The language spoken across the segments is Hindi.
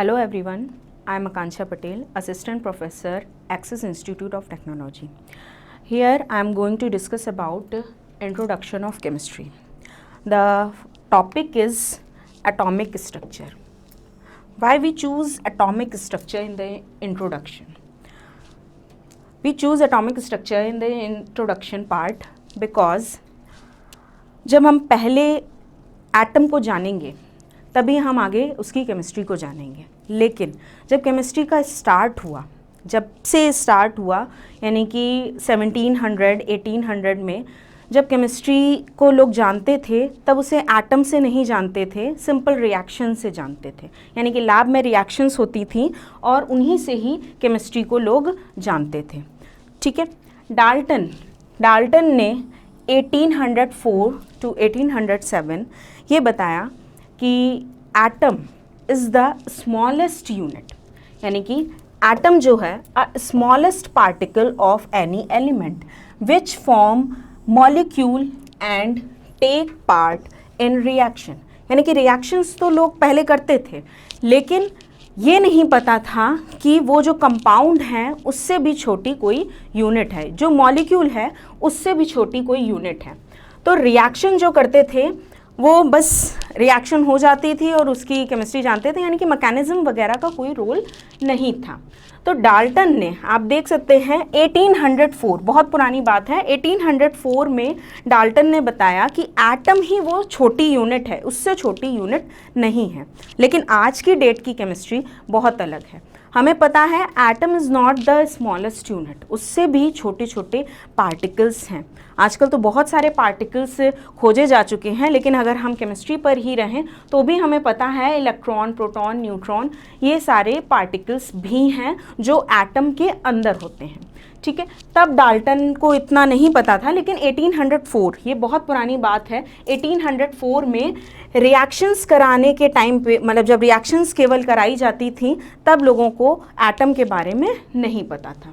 Hello everyone, I am Akansha Patel, Assistant Professor, Axis Institute of Technology. Here I am going to discuss about Introduction of Chemistry. The topic is atomic structure. Why we choose atomic structure in the introduction? We choose atomic structure in the introduction part because जब हम पहले एटम को जानेंगे तभी हम आगे उसकी केमिस्ट्री को जानेंगे। लेकिन जब केमिस्ट्री का जब से स्टार्ट हुआ यानी कि 1700 1800 में जब केमिस्ट्री को लोग जानते थे तब उसे एटम से नहीं जानते थे, सिंपल रिएक्शन से जानते थे। यानी कि लैब में रिएक्शंस होती थी और उन्हीं से ही केमिस्ट्री को लोग जानते थे। ठीक है, डाल्टन ने 1804 to 1807 ये बताया कि atom is the smallest unit, यानी कि एटम जो है smallest particle of any element which form molecule and take part in reaction. यानी कि रिएक्शंस तो लोग पहले करते थे, लेकिन ये नहीं पता था कि वो जो कंपाउंड है उससे भी छोटी कोई यूनिट है, जो मॉलिक्यूल है उससे भी छोटी कोई यूनिट है। तो रिएक्शन जो करते थे वो बस रिएक्शन हो जाती थी और उसकी केमिस्ट्री जानते थे, यानी कि मैकेनिज्म वगैरह का कोई रोल नहीं था। तो डाल्टन ने, आप देख सकते हैं 1804, बहुत पुरानी बात है, 1804 में डाल्टन ने बताया कि एटम ही वो छोटी यूनिट है, उससे छोटी यूनिट नहीं है। लेकिन आज की डेट की केमिस्ट्री बहुत अलग है। हमें पता है atom is not the smallest unit, उससे भी छोटे छोटे पार्टिकल्स हैं। आजकल तो बहुत सारे पार्टिकल्स खोजे जा चुके हैं, लेकिन अगर हम केमिस्ट्री पर ही रहें तो भी हमें पता है इलेक्ट्रॉन, प्रोटॉन, न्यूट्रॉन, ये सारे पार्टिकल्स भी हैं जो एटम के अंदर होते हैं। ठीक है, तब डाल्टन को इतना नहीं पता था, लेकिन 1804, ये बहुत पुरानी बात है, 1804 में रिएक्शंस कराने के टाइम पे, मतलब जब रिएक्शंस केवल कराई जाती थी तब लोगों को एटम के बारे में नहीं पता था।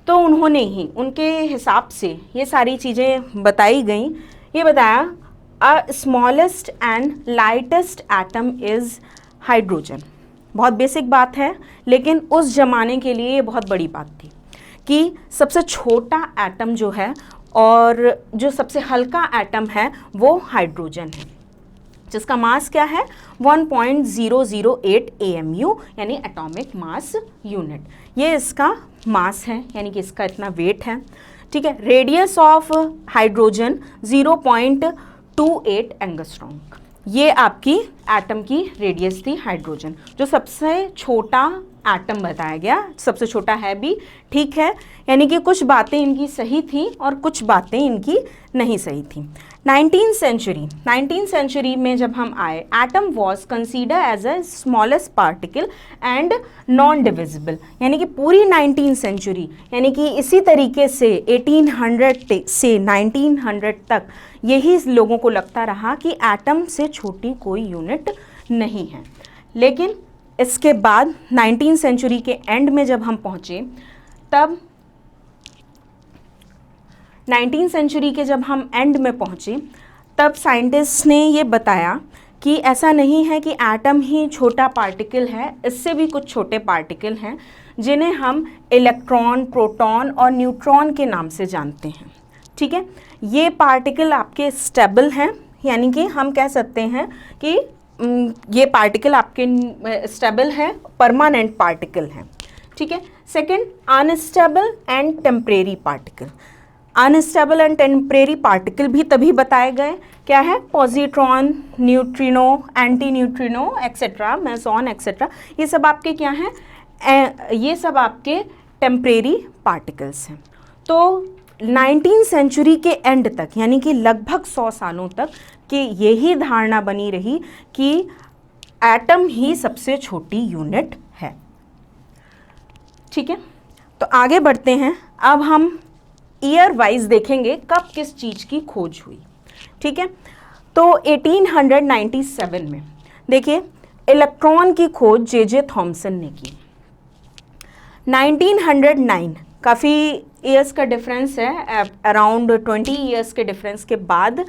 तो उन्होंने ही, उनके हिसाब से ये सारी चीज़ें बताई गई। ये बताया a smallest and lightest atom is hydrogen. बहुत बेसिक बात है, लेकिन उस ज़माने के लिए ये बहुत बड़ी बात थी कि सबसे छोटा एटम जो है और जो सबसे हल्का एटम है वो हाइड्रोजन है, जिसका मास क्या है 1.008 AMU, यानी एटॉमिक मास यूनिट। ये इसका मास है, यानी कि इसका इतना वेट है। ठीक है, रेडियस ऑफ हाइड्रोजन 0.28 एंगस्ट्रॉम। ये आपकी एटम की रेडियस थी हाइड्रोजन, जो सबसे छोटा एटम बताया गया। सबसे छोटा है भी, ठीक है, यानी कि कुछ बातें इनकी सही थी और कुछ बातें इनकी नहीं सही थी। 19th सेंचुरी में जब हम आए, atom was consider as a smallest particle and non divisible. यानी कि पूरी 19th सेंचुरी, यानी कि इसी तरीके से 1800 से 1900 तक यही लोगों को लगता रहा कि एटम से छोटी कोई यूनिट नहीं है। लेकिन इसके बाद 19th सेंचुरी के एंड में जब हम पहुँचे, तब 19th सेंचुरी के जब हम एंड में पहुँचे तब साइंटिस्ट ने ये बताया कि ऐसा नहीं है कि एटम ही छोटा पार्टिकल है, इससे भी कुछ छोटे पार्टिकल हैं जिन्हें हम इलेक्ट्रॉन, प्रोटॉन और न्यूट्रॉन के नाम से जानते हैं। ठीक है, ये पार्टिकल आपके स्टेबल हैं, यानी कि हम कह सकते हैं कि ये पार्टिकल आपके स्टेबल हैं, परमानेंट पार्टिकल हैं। ठीक है, second, unstable and temporary particle. Unstable and temporary particle भी तभी बताए गए, क्या है, positron, neutrino, anti neutrino etcetera, meson etcetera, ये सब आपके क्या हैं, ये सब आपके टेम्परेरी पार्टिकल्स हैं। तो 19th सेंचुरी के एंड तक, यानी कि लगभग 100 सालों तक कि यही धारणा बनी रही कि एटम ही सबसे छोटी यूनिट है। ठीक है, तो आगे बढ़ते हैं। अब हम ईयर वाइज देखेंगे कब किस चीज़ की खोज हुई। ठीक है, तो 1897 में देखिए इलेक्ट्रॉन की खोज जे थॉमसन ने की। 1909, काफ़ी ईयर्स का डिफरेंस है, अराउंड 20 ईयर्स के डिफरेंस के बाद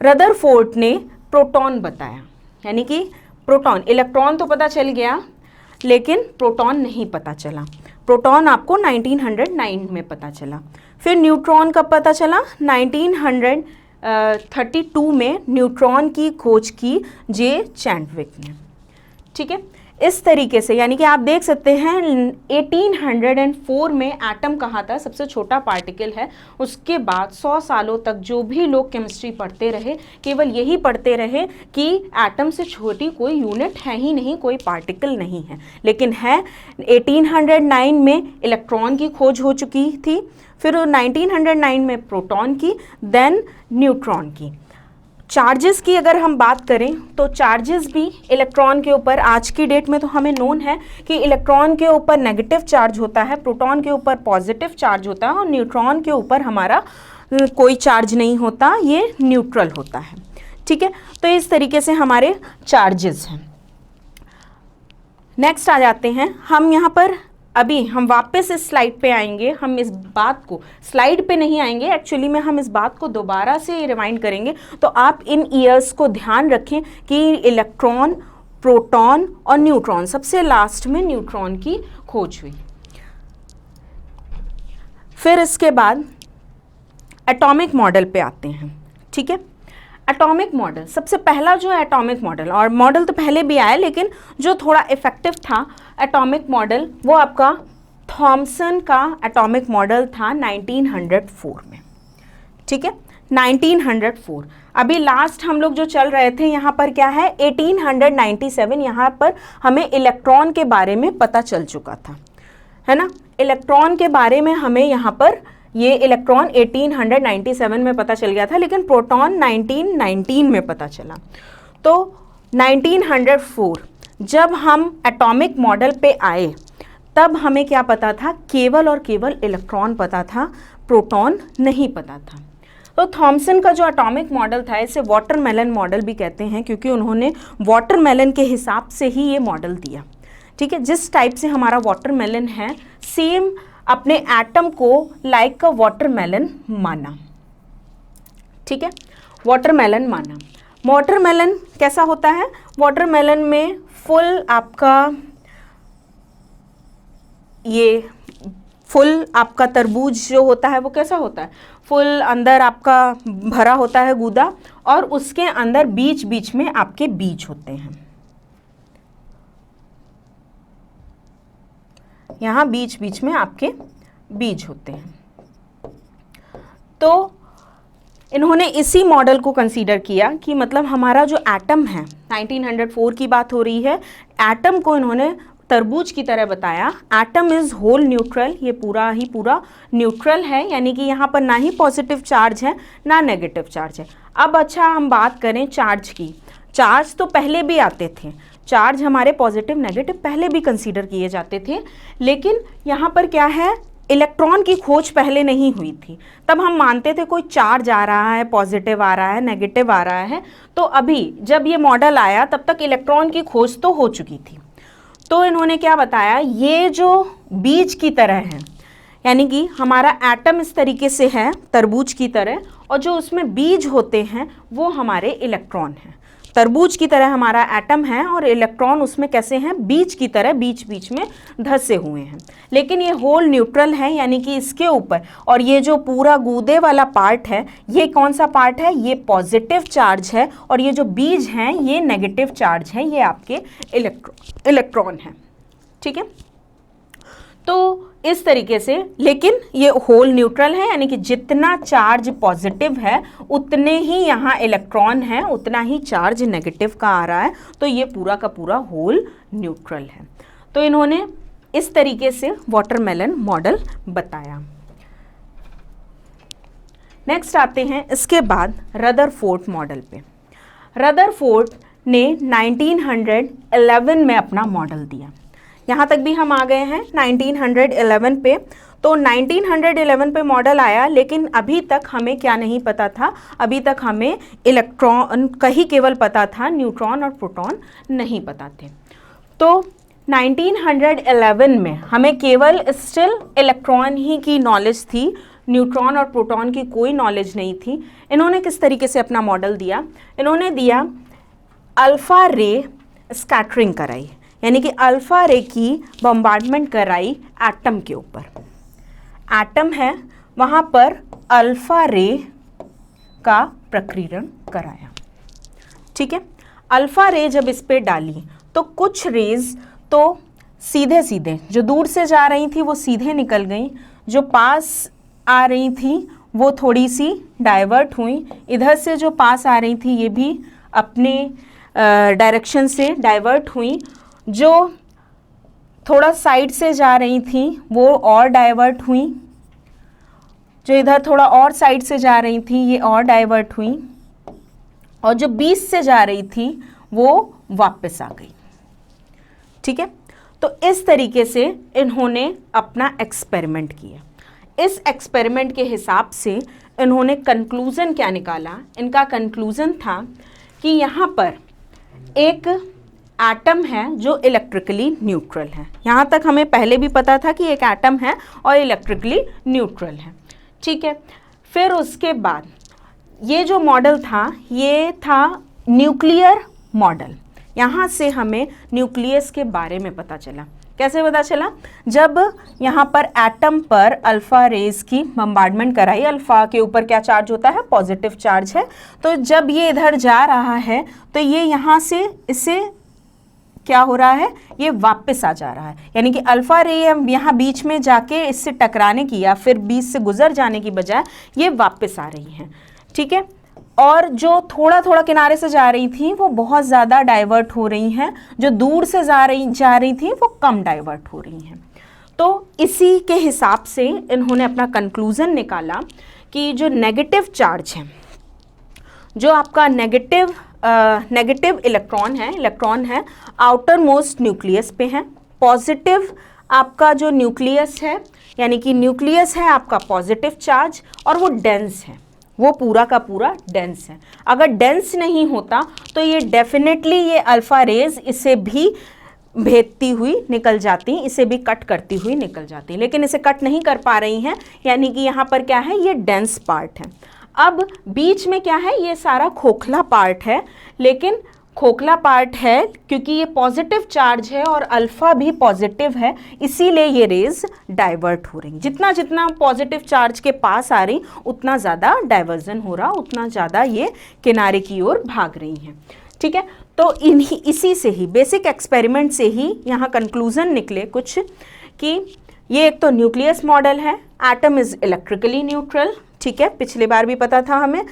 रदरफोर्ड ने प्रोटॉन बताया। यानी कि प्रोटॉन, इलेक्ट्रॉन तो पता चल गया, लेकिन प्रोटॉन नहीं पता चला। प्रोटॉन आपको 1909 में पता चला। फिर न्यूट्रॉन कब पता चला? 1932 में न्यूट्रॉन की खोज की जे चैडविक ने। ठीक है, इस तरीके से यानी कि आप देख सकते हैं 1804 में एटम कहा था सबसे छोटा पार्टिकल है। उसके बाद 100 सालों तक जो भी लोग केमिस्ट्री पढ़ते रहे केवल यही पढ़ते रहे कि एटम से छोटी कोई यूनिट है ही नहीं, कोई पार्टिकल नहीं है। लेकिन है 1809 में इलेक्ट्रॉन की खोज हो चुकी थी, फिर 1909 में प्रोटॉन की, देन न्यूट्रॉन की। चार्जेस की अगर हम बात करें तो चार्जेस भी इलेक्ट्रॉन के ऊपर आज की डेट में तो हमें नोन है कि इलेक्ट्रॉन के ऊपर नेगेटिव चार्ज होता है, प्रोटॉन के ऊपर पॉजिटिव चार्ज होता है और न्यूट्रॉन के ऊपर हमारा कोई चार्ज नहीं होता, ये न्यूट्रल होता है। ठीक है, तो इस तरीके से हमारे चार्जेस हैं। नेक्स्ट आ जाते हैं हम यहाँ पर, अभी हम वापस इस स्लाइड पे आएंगे। हम इस बात को स्लाइड पे नहीं आएंगे, एक्चुअली में हम इस बात को दोबारा से रिवाइंड करेंगे। तो आप इन ईयर्स को ध्यान रखें कि इलेक्ट्रॉन, प्रोटॉन और न्यूट्रॉन, सबसे लास्ट में न्यूट्रॉन की खोज हुई। फिर इसके बाद एटॉमिक मॉडल पे आते हैं। ठीक है, एटॉमिक मॉडल सबसे पहला जो है एटॉमिक मॉडल, और मॉडल तो पहले भी आया लेकिन जो थोड़ा इफेक्टिव था एटॉमिक मॉडल वो आपका थॉमसन का एटॉमिक मॉडल था 1904 में। ठीक है, 1904। अभी लास्ट हम लोग जो चल रहे थे यहाँ पर क्या है 1897, यहाँ पर हमें इलेक्ट्रॉन के बारे में पता चल चुका था, है ना। इलेक्ट्रॉन के बारे में हमें यहाँ पर ये इलेक्ट्रॉन 1897 में पता चल गया था, लेकिन प्रोटॉन 1919 में पता चला। तो 1904 जब हम एटॉमिक मॉडल पे आए तब हमें क्या पता था, केवल और केवल इलेक्ट्रॉन पता था, प्रोटॉन नहीं पता था। तो थॉमसन का जो एटॉमिक मॉडल था इसे वाटरमेलन मॉडल भी कहते हैं, क्योंकि उन्होंने वाटरमेलन के हिसाब से ही ये मॉडल दिया। ठीक है, जिस टाइप से हमारा वाटरमेलन है सेम अपने एटम को लाइक का वाटरमेलन माना। ठीक है, वाटरमेलन माना। वाटरमेलन कैसा होता है? वाटरमेलन में फुल आपका ये फुल आपका तरबूज जो होता है वो कैसा होता है? फुल अंदर आपका भरा होता है गूदा, और उसके अंदर बीच बीच में आपके बीज होते हैं। यहाँ बीच बीच में आपके बीज होते हैं। तो इन्होंने इसी मॉडल को कंसीडर किया कि मतलब हमारा जो एटम है, 1904 की बात हो रही है, एटम को इन्होंने तरबूज की तरह बताया। एटम इज होल न्यूट्रल, ये पूरा ही पूरा न्यूट्रल है, यानी कि यहाँ पर ना ही पॉजिटिव चार्ज है ना नेगेटिव चार्ज है। अब अच्छा हम बात करें चार्ज की। चार्ज तो पहले भी आते थे, चार्ज हमारे पॉजिटिव नेगेटिव पहले भी कंसीडर किए जाते थे, लेकिन यहाँ पर क्या है, इलेक्ट्रॉन की खोज पहले नहीं हुई थी। तब हम मानते थे कोई चार्ज आ रहा है, पॉजिटिव आ रहा है, नेगेटिव आ रहा है। तो अभी जब ये मॉडल आया तब तक इलेक्ट्रॉन की खोज तो हो चुकी थी। तो इन्होंने क्या बताया, ये जो बीज की तरह है, यानी कि हमारा एटम इस तरीके से है तरबूज की तरह, और जो उसमें बीज होते हैं वो हमारे इलेक्ट्रॉन हैं। तरबूज की तरह हमारा एटम है और इलेक्ट्रॉन उसमें कैसे हैं, बीज की तरह बीच बीच में धंसे हुए हैं। लेकिन ये होल न्यूट्रल है, यानी कि इसके ऊपर, और ये जो पूरा गूदे वाला पार्ट है ये कौन सा पार्ट है, ये पॉजिटिव चार्ज है, और ये जो बीज हैं ये नेगेटिव चार्ज है, ये आपके इलेक्ट्रॉन है। ठीक है, तो इस तरीके से, लेकिन ये होल न्यूट्रल है, यानी कि जितना चार्ज पॉजिटिव है उतने ही यहाँ इलेक्ट्रॉन है, उतना ही चार्ज नेगेटिव का आ रहा है। तो ये पूरा का पूरा होल न्यूट्रल है। तो इन्होंने इस तरीके से वाटरमेलन मॉडल बताया। नेक्स्ट आते हैं इसके बाद रदरफोर्ड मॉडल पे। रदरफोर्ड ने 1911 में अपना मॉडल दिया। यहाँ तक भी हम आ गए हैं 1911 पे। तो 1911 पे मॉडल आया, लेकिन अभी तक हमें क्या नहीं पता था, अभी तक हमें इलेक्ट्रॉन का ही केवल पता था, न्यूट्रॉन और प्रोटॉन नहीं पता थे। तो 1911 में हमें केवल स्टिल इलेक्ट्रॉन ही की नॉलेज थी, न्यूट्रॉन और प्रोटॉन की कोई नॉलेज नहीं थी। इन्होंने किस तरीके से अपना मॉडल दिया, इन्होंने दिया अल्फ़ा रे स्कैटरिंग कराई, यानी कि अल्फा रे की बम्बार्डमेंट कराई एटम के ऊपर। एटम है वहाँ पर अल्फा रे का प्रकीर्णन कराया। ठीक है, अल्फा रे जब इस पे डाली तो कुछ रेज तो सीधे सीधे जो दूर से जा रही थी वो सीधे निकल गई, जो पास आ रही थी वो थोड़ी सी डाइवर्ट हुई, इधर से जो पास आ रही थी ये भी अपने डायरेक्शन से डाइवर्ट हुई, जो थोड़ा साइड से जा रही थी वो और डाइवर्ट हुई, जो इधर थोड़ा और साइड से जा रही थी ये और डाइवर्ट हुई, और जो 20 से जा रही थी वो वापस आ गई। ठीक है, तो इस तरीके से इन्होंने अपना एक्सपेरिमेंट किया। इस एक्सपेरिमेंट के हिसाब से इन्होंने कंक्लूजन क्या निकाला? इनका कंक्लूजन था कि यहाँ पर एक एटम है जो इलेक्ट्रिकली न्यूट्रल है। यहाँ तक हमें पहले भी पता था कि एक एटम है और इलेक्ट्रिकली न्यूट्रल है। ठीक है, फिर उसके बाद ये जो मॉडल था ये था न्यूक्लियर मॉडल। यहाँ से हमें न्यूक्लियस के बारे में पता चला। कैसे पता चला? जब यहाँ पर एटम पर अल्फ़ा रेज की बम्बार्डमेंट कराई, अल्फ़ा के ऊपर क्या चार्ज होता है? पॉजिटिव चार्ज है। तो जब ये इधर जा रहा है तो ये यहाँ से इससे क्या हो रहा है? ये वापस आ जा रहा है, यानी कि अल्फ़ा रे यहाँ बीच में जाके इससे टकराने की या फिर बीच से गुजर जाने की बजाय ये वापस आ रही हैं। ठीक है, और जो थोड़ा थोड़ा किनारे से जा रही थी वो बहुत ज़्यादा डाइवर्ट हो रही हैं, जो दूर से जा रही थी वो कम डाइवर्ट हो रही हैं। तो इसी के हिसाब से इन्होंने अपना कंक्लूज़न निकाला कि जो नेगेटिव चार्ज है, जो आपका नेगेटिव इलेक्ट्रॉन है आउटर मोस्ट न्यूक्लियस पे है। पॉजिटिव आपका जो न्यूक्लियस है, यानी कि न्यूक्लियस है आपका पॉजिटिव चार्ज और वो डेंस है, वो पूरा का पूरा डेंस है। अगर डेंस नहीं होता तो ये डेफिनेटली ये अल्फ़ा रेज इसे भी भेदती हुई निकल जाती, इसे भी कट करती हुई निकल जाती, लेकिन इसे कट नहीं कर पा रही हैं, यानी कि यहाँ पर क्या है? ये डेंस पार्ट है। अब बीच में क्या है? ये सारा खोखला पार्ट है, लेकिन खोखला पार्ट है क्योंकि ये पॉजिटिव चार्ज है और अल्फ़ा भी पॉजिटिव है, इसीलिए ये रेज डाइवर्ट हो रही। जितना जितना पॉजिटिव चार्ज के पास आ रही उतना ज़्यादा डाइवर्जन हो रहा, उतना ज़्यादा ये किनारे की ओर भाग रही हैं। ठीक है, तो इसी से ही बेसिक एक्सपेरिमेंट से ही यहाँ कंक्लूजन निकले कुछ कि ये एक तो न्यूक्लियस मॉडल है, एटम इज़ इलेक्ट्रिकली न्यूट्रल। ठीक है, पिछले बार भी पता था हमें।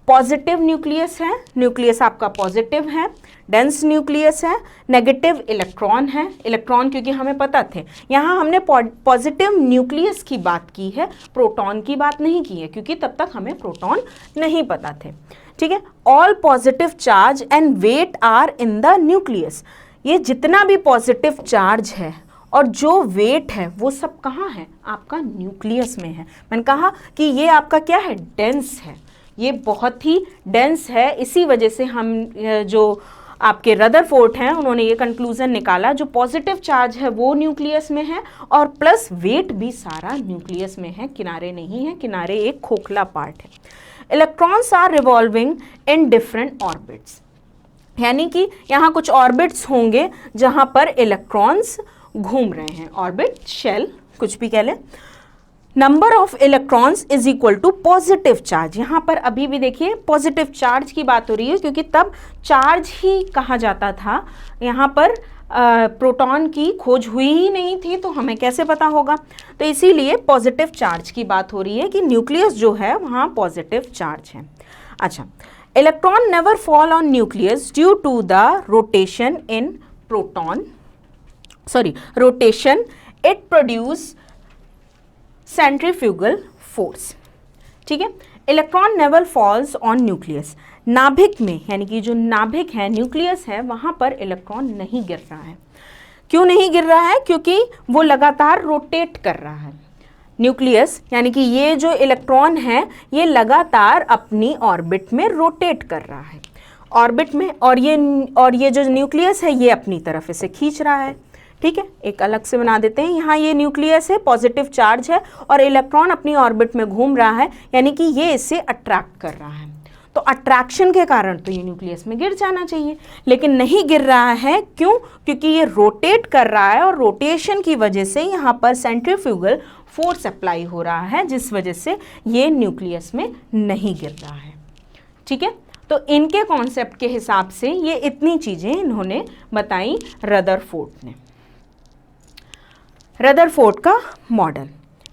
पॉजिटिव न्यूक्लियस है, न्यूक्लियस आपका पॉजिटिव है, डेंस न्यूक्लियस है, नेगेटिव इलेक्ट्रॉन है, इलेक्ट्रॉन क्योंकि हमें पता थे। यहाँ हमने पॉजिटिव न्यूक्लियस की बात की है, प्रोटॉन की बात नहीं की है, क्योंकि तब तक हमें प्रोटॉन नहीं पता थे। ठीक है, all positive charge and weight are in the nucleus. ये जितना भी पॉजिटिव चार्ज है और जो वेट है वो सब कहाँ है? आपका न्यूक्लियस में है। मैंने कहा कि ये आपका क्या है? डेंस है, ये बहुत ही डेंस है। इसी वजह से हम जो आपके रदरफोर्ड हैं उन्होंने ये कंक्लूजन निकाला, जो पॉजिटिव चार्ज है वो न्यूक्लियस में है और प्लस वेट भी सारा न्यूक्लियस में है, किनारे नहीं है, किनारे एक खोखला पार्ट है। Electrons are revolving in different orbits, यानी कि यहाँ कुछ ऑर्बिट्स होंगे जहाँ पर इलेक्ट्रॉन्स घूम रहे हैं, ऑर्बिट, शेल, कुछ भी कह लें। Number of electrons is equal to positive charge. यहाँ पर अभी भी देखिए पॉजिटिव चार्ज की बात हो रही है, क्योंकि तब चार्ज ही कहा जाता था, यहाँ पर प्रोटॉन की खोज हुई ही नहीं थी, तो हमें कैसे पता होगा? तो इसीलिए पॉजिटिव चार्ज की बात हो रही है कि न्यूक्लियस जो है वहाँ पॉजिटिव चार्ज है। अच्छा, electron never fall on nucleus due to the rotation in rotation it produce centrifugal force. ठीक है, electron never falls on nucleus. नाभिक में, यानी कि जो नाभिक है, न्यूक्लियस है, वहाँ पर इलेक्ट्रॉन नहीं गिर रहा है। क्यों नहीं गिर रहा है? क्योंकि वो लगातार रोटेट कर रहा है। न्यूक्लियस यानी कि ये जो इलेक्ट्रॉन है ये लगातार अपनी ऑर्बिट में रोटेट कर रहा है, ऑर्बिट में, और ये जो न्यूक्लियस है ये अपनी तरफ इसे खींच रहा है। ठीक है, एक अलग से बना देते हैं। यहाँ ये न्यूक्लियस है, पॉजिटिव चार्ज है और इलेक्ट्रॉन अपनी ऑर्बिट में घूम रहा है, यानी कि ये इसे अट्रैक्ट कर रहा है। तो अट्रैक्शन के कारण तो ये न्यूक्लियस में गिर जाना चाहिए, लेकिन नहीं गिर रहा है। क्यों? क्योंकि ये रोटेट कर रहा है और रोटेशन की वजह से यहाँ पर सेंट्रीफ्यूगल फोर्स अप्लाई हो रहा है, जिस वजह से ये न्यूक्लियस में नहीं गिर रहा है। ठीक है, तो इनके कॉन्सेप्ट के हिसाब से ये इतनी चीज़ें इन्होंने बताई रदरफोर्ड ने, रदरफोर्ड का मॉडल।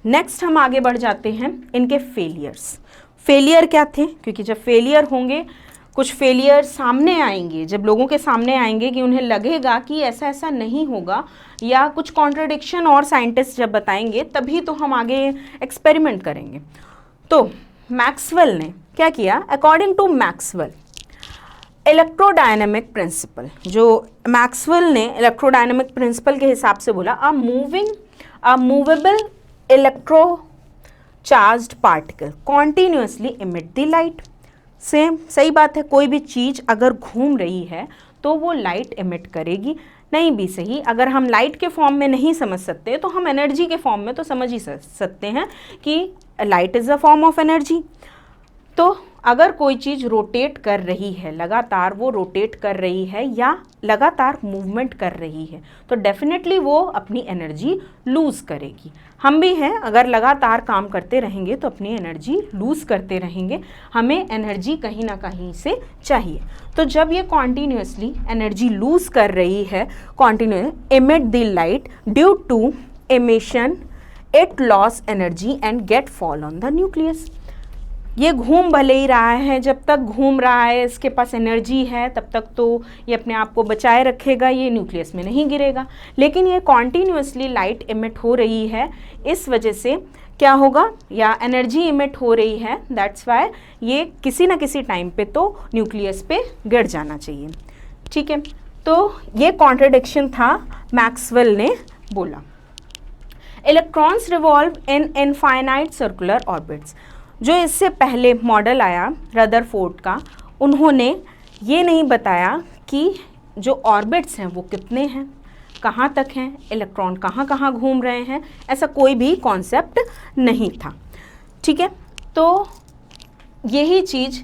नेक्स्ट हम आगे बढ़ जाते हैं इनके फेलियर्स। फेलियर क्या थे? क्योंकि जब फेलियर होंगे, कुछ फेलियर सामने आएंगे, जब लोगों के सामने आएंगे कि उन्हें लगेगा कि ऐसा ऐसा नहीं होगा, या कुछ कॉन्ट्रडिक्शन और साइंटिस्ट जब बताएंगे, तभी तो हम आगे एक्सपेरिमेंट करेंगे। तो मैक्सवेल ने क्या किया? According to Maxwell electrodynamic principle, जो मैक्सवेल ने इलेक्ट्रोडायनेमिक प्रिंसिपल के हिसाब से बोला, a movable electro charged particle continuously emit the light. Same सही बात है, कोई भी चीज़ अगर घूम रही है तो वो लाइट इमिट करेगी। नहीं भी सही, अगर हम लाइट के फॉर्म में नहीं समझ सकते तो हम एनर्जी के फॉर्म में तो समझ ही सकते हैं कि light is a form of energy. तो अगर कोई चीज़ रोटेट कर रही है, लगातार वो रोटेट कर रही है या लगातार मूवमेंट कर रही है, तो डेफिनेटली वो अपनी एनर्जी लूज़ करेगी। हम भी हैं, अगर लगातार काम करते रहेंगे तो अपनी एनर्जी लूज़ करते रहेंगे, हमें एनर्जी कहीं ना कहीं से चाहिए। तो जब ये कॉन्टीन्यूसली एनर्जी लूज़ कर रही है, continuous emit the light, due to emission it loss energy and get fall on the nucleus. ये घूम भले ही रहा है, जब तक घूम रहा है इसके पास एनर्जी है, तब तक तो ये अपने आप को बचाए रखेगा, ये न्यूक्लियस में नहीं गिरेगा। लेकिन ये कॉन्टीन्यूसली लाइट इमिट हो रही है, इस वजह से क्या होगा, या एनर्जी इमिट हो रही है, दैट्स वाई ये किसी ना किसी टाइम पे तो न्यूक्लियस पे गिर जाना चाहिए। ठीक है, तो ये कॉन्ट्रडिक्शन था मैक्सवेल ने बोला। इलेक्ट्रॉन्स रिवॉल्व इन इनफाइनाइट सर्कुलर ऑर्बिट्स। जो इससे पहले मॉडल आया रदरफोर्ड का, उन्होंने ये नहीं बताया कि जो ऑर्बिट्स हैं वो कितने हैं, कहाँ तक हैं, इलेक्ट्रॉन कहाँ कहाँ घूम रहे हैं, ऐसा कोई भी कॉन्सेप्ट नहीं था। ठीक है, तो यही चीज़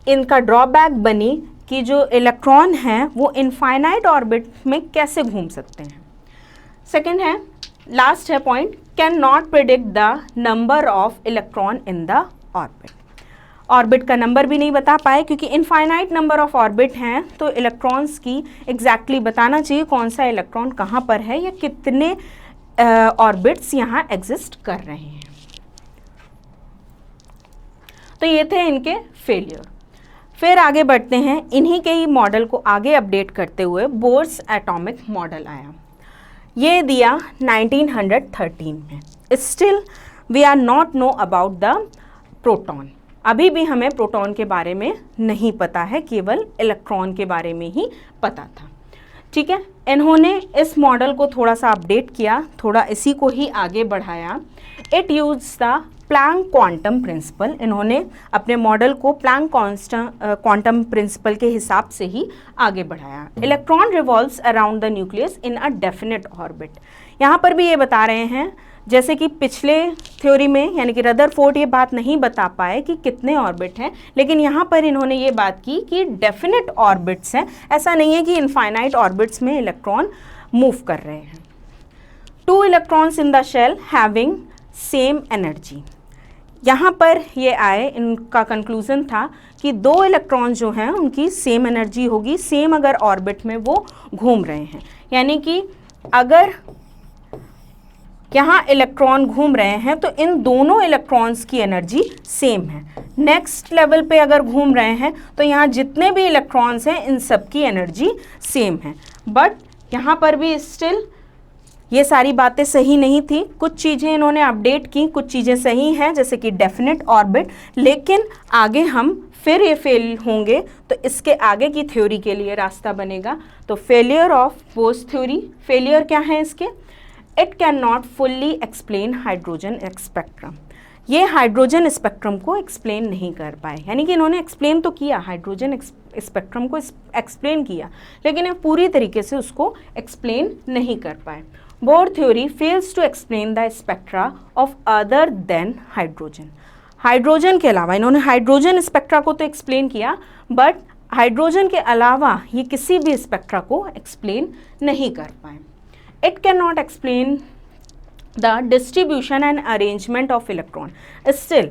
इनका ड्रॉबैक बनी कि जो इलेक्ट्रॉन हैं वो इनफाइनाइट ऑर्बिट में कैसे घूम सकते हैं। सेकेंड है, लास्ट है point, can not predict the number of electron in the orbit. Orbit का नंबर भी नहीं बता पाए, क्योंकि इनफाइनाइट नंबर ऑफ ऑर्बिट हैं, तो इलेक्ट्रॉन्स की एग्जैक्टली बताना चाहिए कौन सा इलेक्ट्रॉन कहाँ पर है या कितने ऑर्बिट्स यहाँ एग्जिस्ट कर रहे हैं। तो ये थे इनके फेलियर। फिर आगे बढ़ते हैं, इन्हीं के ही मॉडल को आगे अपडेट करते हुए बोर्स एटॉमिक मॉडल आया। ये दिया 1913 में। Still we are not know about the proton. अभी भी हमें प्रोटॉन के बारे में नहीं पता है, केवल इलेक्ट्रॉन के बारे में ही पता था। ठीक है, इन्होंने इस मॉडल को थोड़ा सा अपडेट किया, थोड़ा इसी को ही आगे बढ़ाया। It use the Planck quantum principle. इन्होंने अपने मॉडल को प्लैंक क्वांटम प्रिंसिपल के हिसाब से ही आगे बढ़ाया। Electron revolves around the nucleus in a definite orbit. यहाँ पर भी ये बता रहे हैं, जैसे कि पिछले थ्योरी में यानी कि रदरफोर्ड ये बात नहीं बता पाए कि कितने ऑर्बिट हैं, लेकिन यहाँ पर इन्होंने ये बात की कि डेफिनेट ऑर्बिट्स हैं। ऐसा नहीं है कि इनफाइनाइट ऑर्बिट्स में इलेक्ट्रॉन मूव कर रहे हैं। 2 electrons in the shell having same energy. यहाँ पर ये आए, इनका कंक्लूजन था कि 2 इलेक्ट्रॉन जो हैं उनकी सेम एनर्जी होगी, सेम अगर ऑर्बिट में वो घूम रहे हैं। यानी कि अगर यहाँ इलेक्ट्रॉन घूम रहे हैं तो इन दोनों इलेक्ट्रॉन्स की एनर्जी सेम है। नेक्स्ट लेवल पे अगर घूम रहे हैं तो यहाँ जितने भी इलेक्ट्रॉन्स हैं इन सब की एनर्जी सेम है। बट यहाँ पर भी स्टिल ये सारी बातें सही नहीं थी, कुछ चीज़ें इन्होंने अपडेट की, कुछ चीज़ें सही हैं जैसे कि डेफिनेट ऑर्बिट, लेकिन आगे हम फिर ये फेल होंगे तो इसके आगे की थ्योरी के लिए रास्ता बनेगा। तो failure of bourse theory, failure क्या है इसके, it can not fully explain hydrogen spectrum. ये हाइड्रोजन स्पेक्ट्रम को एक्सप्लेन नहीं कर पाए, यानी कि इन्होंने एक्सप्लेन तो किया, हाइड्रोजन स्पेक्ट्रम को एक्सप्लेन किया, लेकिन ये पूरी तरीके से उसको एक्सप्लेन नहीं कर पाए। Bohr theory fails to explain the spectra of other than hydrogen. Hydrogen के अलावा, इन्होंने हाइड्रोजन स्पेक्ट्रा को तो एक्सप्लेन किया, बट हाइड्रोजन के अलावा ये किसी भी स्पेक्ट्रा को एक्सप्लेन नहीं कर पाए. It can not explain the distribution and arrangement of electron. Still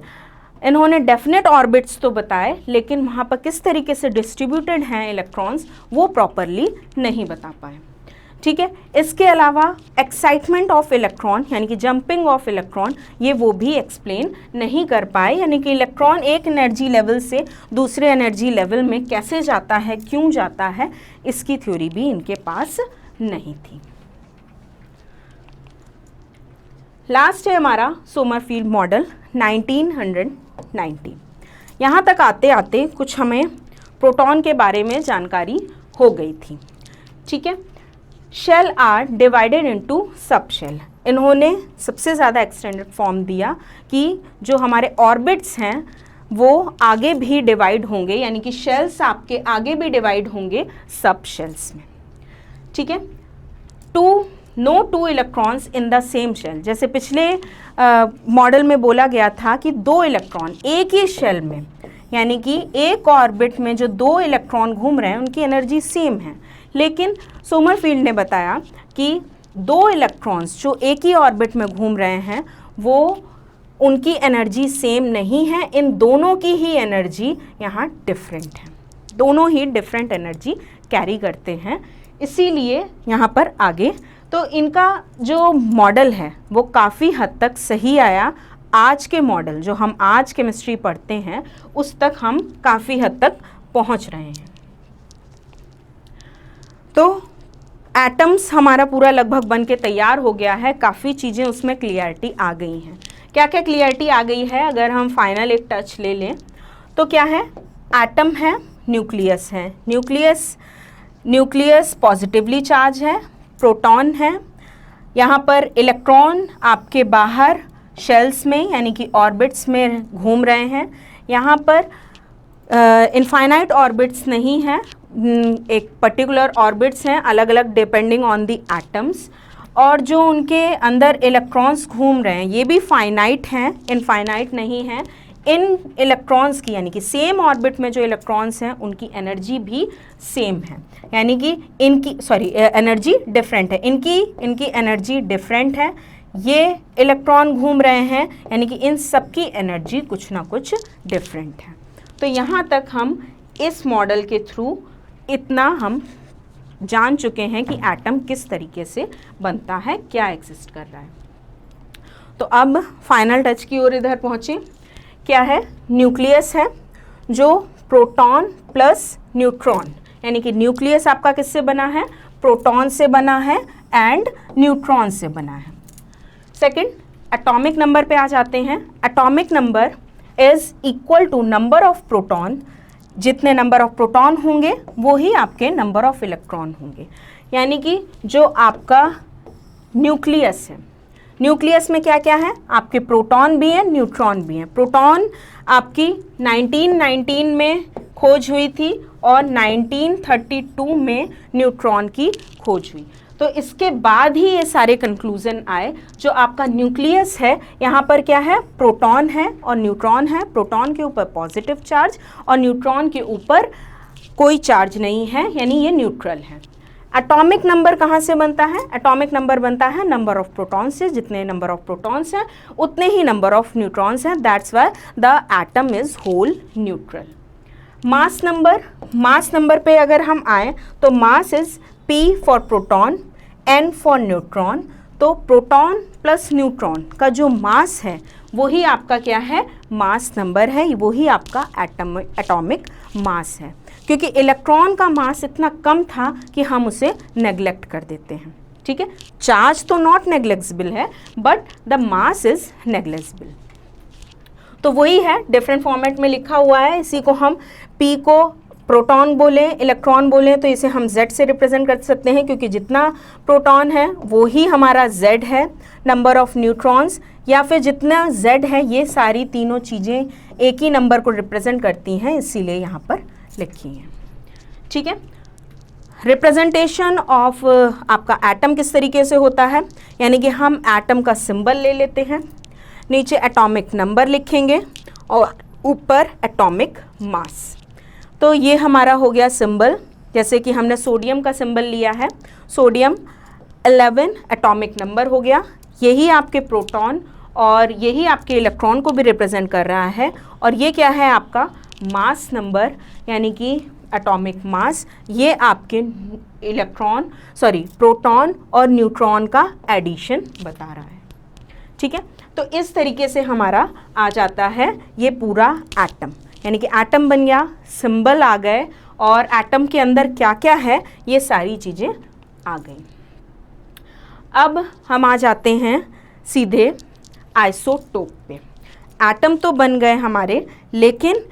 इन्होंने डेफिनेट ऑर्बिट्स तो बताए, लेकिन वहाँ पर किस तरीके से डिस्ट्रीब्यूटेड हैं इलेक्ट्रॉन्स वो प्रॉपरली नहीं बता पाए. ठीक है. इसके अलावा एक्साइटमेंट ऑफ इलेक्ट्रॉन यानी कि जंपिंग ऑफ इलेक्ट्रॉन, ये वो भी एक्सप्लेन नहीं कर पाए, यानी कि इलेक्ट्रॉन एक एनर्जी लेवल से दूसरे एनर्जी लेवल में कैसे जाता है, क्यों जाता है, इसकी थ्योरी भी इनके पास नहीं थी. लास्ट है हमारा सोमरफील्ड मॉडल 1990. यहाँ तक आते आते कुछ हमें प्रोटॉन के बारे में जानकारी हो गई थी. ठीक है. Shell are divided into sub shell. इन्होंने सबसे ज़्यादा एक्सटेंडेड फॉर्म दिया कि जो हमारे ऑर्बिट्स हैं वो आगे भी डिवाइड होंगे, यानी कि शेल्स आपके आगे भी डिवाइड होंगे सब शेल्स में. ठीक है. No two electrons in the same shell. जैसे पिछले मॉडल में बोला गया था कि 2 इलेक्ट्रॉन एक ही शेल में, यानी कि एक ऑर्बिट में जो 2 इलेक्ट्रॉन घूम रहे हैं उनकी एनर्जी सेम है. लेकिन सोमरफील्ड ने बताया कि 2 इलेक्ट्रॉन्स जो एक ही ऑर्बिट में घूम रहे हैं वो उनकी एनर्जी सेम नहीं है. इन दोनों की ही एनर्जी यहाँ डिफरेंट है. दोनों ही डिफरेंट एनर्जी कैरी करते हैं. इसीलिए यहाँ पर आगे तो इनका जो मॉडल है वो काफ़ी हद तक सही आया. आज के मॉडल जो हम आज केमिस्ट्री पढ़ते हैं उस तक हम काफ़ी हद तक पहुँच रहे हैं. तो एटम्स हमारा पूरा लगभग बन के तैयार हो गया है. काफ़ी चीज़ें उसमें क्लियरिटी आ गई हैं. क्या क्या क्लियरिटी आ गई है, अगर हम फाइनल एक टच ले लें तो क्या है, एटम है, न्यूक्लियस है. न्यूक्लियस पॉजिटिवली चार्ज है, प्रोटॉन है, यहाँ पर इलेक्ट्रॉन आपके बाहर शेल्स में यानी कि ऑर्बिट्स में घूम रहे हैं. यहाँ पर इनफाइनाइट ऑर्बिट्स नहीं है, एक पर्टिकुलर ऑर्बिट्स हैं अलग अलग डिपेंडिंग ऑन द एटम्स. और जो उनके अंदर इलेक्ट्रॉन्स घूम रहे हैं ये भी फाइनाइट हैं, इनफाइनाइट नहीं हैं. इन इलेक्ट्रॉन्स की यानी कि सेम ऑर्बिट में जो इलेक्ट्रॉन्स हैं उनकी एनर्जी भी सेम है, यानी कि इनकी एनर्जी डिफरेंट है. इनकी एनर्जी डिफरेंट है. ये इलेक्ट्रॉन घूम रहे हैं यानी कि इन सब की एनर्जी कुछ ना कुछ डिफरेंट है. तो यहाँ तक हम इस मॉडल के थ्रू इतना हम जान चुके हैं कि एटम किस तरीके से बनता है, क्या एग्जिस्ट कर रहा है. तो अब फाइनल टच की ओर इधर पहुँचे. क्या है, न्यूक्लियस है जो प्रोटॉन प्लस न्यूट्रॉन, यानी कि न्यूक्लियस आपका किससे बना है, प्रोटॉन से बना है एंड न्यूट्रॉन से बना है. सेकंड, एटॉमिक नंबर पे आ जाते हैं. Atomic number is equal to number of proton. जितने नंबर ऑफ प्रोटॉन होंगे वो ही आपके नंबर ऑफ इलेक्ट्रॉन होंगे. यानी कि जो आपका न्यूक्लियस है, न्यूक्लियस में क्या क्या है, आपके प्रोटॉन भी हैं, न्यूट्रॉन भी हैं. प्रोटॉन आपकी 1919 में खोज हुई थी और 1932 में न्यूट्रॉन की खोज हुई. तो इसके बाद ही ये सारे कंक्लूजन आए. जो आपका न्यूक्लियस है यहाँ पर क्या है, प्रोटॉन है और न्यूट्रॉन है. प्रोटॉन के ऊपर पॉजिटिव चार्ज और न्यूट्रॉन के ऊपर कोई चार्ज नहीं है, यानी ये न्यूट्रल है. एटॉमिक नंबर कहाँ से बनता है, एटॉमिक नंबर बनता है नंबर ऑफ प्रोटॉन से. जितने नंबर ऑफ प्रोटॉन्स हैं उतने ही नंबर ऑफ न्यूट्रॉन्स हैं. That's why the atom is whole neutral. Mass number पे अगर हम आए तो mass is P for proton, N for neutron. तो प्रोटॉन प्लस न्यूट्रॉन का जो मास है वही आपका क्या है, मास नंबर है, वही आपका एटॉमिक मास है. क्योंकि इलेक्ट्रॉन का मास इतना कम था कि हम उसे नेग्लेक्ट कर देते हैं. ठीक है, चार्ज तो नॉट नेग्लेक्सिबल है बट द मास इज नेग्लेक्सिबल. तो वही है, डिफरेंट फॉर्मेट में लिखा हुआ है. इसी को हम P को प्रोटॉन बोलें, इलेक्ट्रॉन बोलें तो इसे हम Z से रिप्रेजेंट कर सकते हैं क्योंकि जितना प्रोटॉन है वो ही हमारा Z है, नंबर ऑफ न्यूट्रॉन्स, या फिर जितना Z है ये सारी तीनों चीज़ें एक ही नंबर को रिप्रेजेंट करती हैं, इसीलिए यहाँ पर लिखी हैं. ठीक है, रिप्रेजेंटेशन ऑफ आपका एटम किस तरीके से होता है, यानी कि हम एटम का सिंबल ले लेते हैं, नीचे एटॉमिक नंबर लिखेंगे और ऊपर एटॉमिक मास। तो ये हमारा हो गया सिंबल, जैसे कि हमने सोडियम का सिंबल लिया है, सोडियम 11 एटॉमिक नंबर हो गया, यही आपके प्रोटॉन और यही आपके इलेक्ट्रॉन को भी रिप्रेजेंट कर रहा है, और ये क्या है आपका मास नंबर यानी कि एटॉमिक मास, ये आपके प्रोटॉन और न्यूट्रॉन का एडिशन बता रहा है। ठीक है, तो इस तरीके से हमारा आ जाता है ये पूरा एटम, यानी कि एटम बन गया, सिंबल आ गए, और एटम के अंदर क्या क्या है ये सारी चीज़ें आ गई। अब हम आ जाते हैं सीधे आइसोटोप पे। एटम तो बन गए हमारे, लेकिन